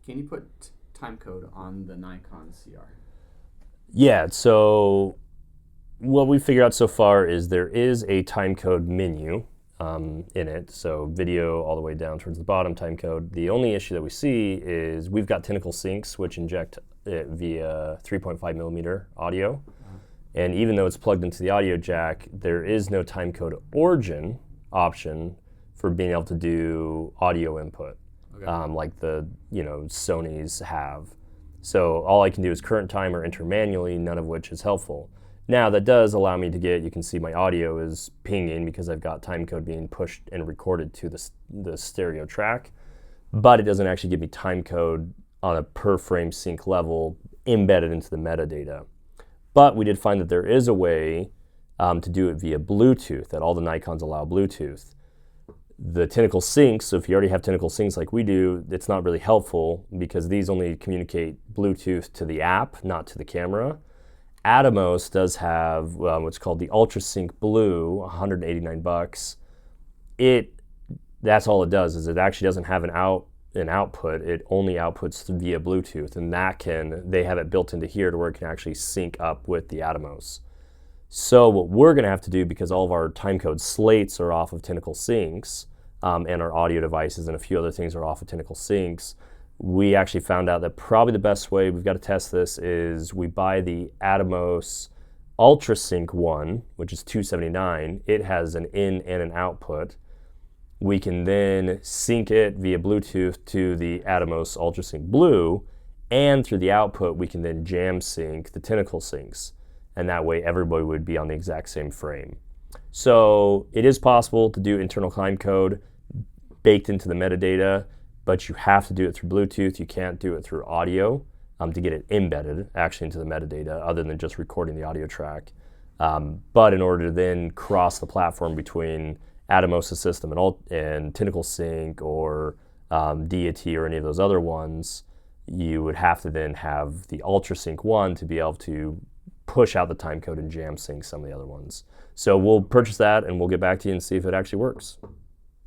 Can you put timecode on the Nikon CR? Yeah, so what we figured out so far is there is a timecode menu in it. So video all the way down towards the bottom, timecode. The only issue that we see is we've got tentacle syncs which inject it via 3.5 millimeter audio. And even though it's plugged into the audio jack, there is no timecode origin option for being able to do audio input, like the Sony's have. So all I can do is current time or enter manually, none of which is helpful. Now that does allow me to you can see my audio is pinging because I've got timecode being pushed and recorded to the stereo track, but it doesn't actually give me timecode on a per frame sync level embedded into the metadata. But we did find that there is a way to do it via Bluetooth, that all the Nikons allow Bluetooth. The tentacle syncs, so if you already have tentacle syncs like we do, it's not really helpful because these only communicate Bluetooth to the app, not to the camera. Atomos does have what's called the UltraSync Blue, $189. That's all it does, is it actually doesn't have an output. It only outputs via Bluetooth, and they have it built into here to where it can actually sync up with the Atomos. So what we're going to have to do, because all of our timecode slates are off of tentacle syncs, and our audio devices and a few other things are off of tentacle syncs, we actually found out that probably the best way, we've got to test this, is we buy the Atomos UltraSync one, which is $279. It has an in and an output. We can then sync it via Bluetooth to the Atomos UltraSync Blue, and through the output we can then jam sync the tentacle syncs, and that way everybody would be on the exact same frame. So it is possible to do internal timecode baked into the metadata, but you have to do it through Bluetooth. You can't do it through audio to get it embedded actually into the metadata, other than just recording the audio track. But in order to then cross the platform between Atomos system and Tentacle Sync or Deity or any of those other ones, you would have to then have the UltraSync one to be able to push out the timecode and jam sync some of the other ones. So we'll purchase that and we'll get back to you and see if it actually works.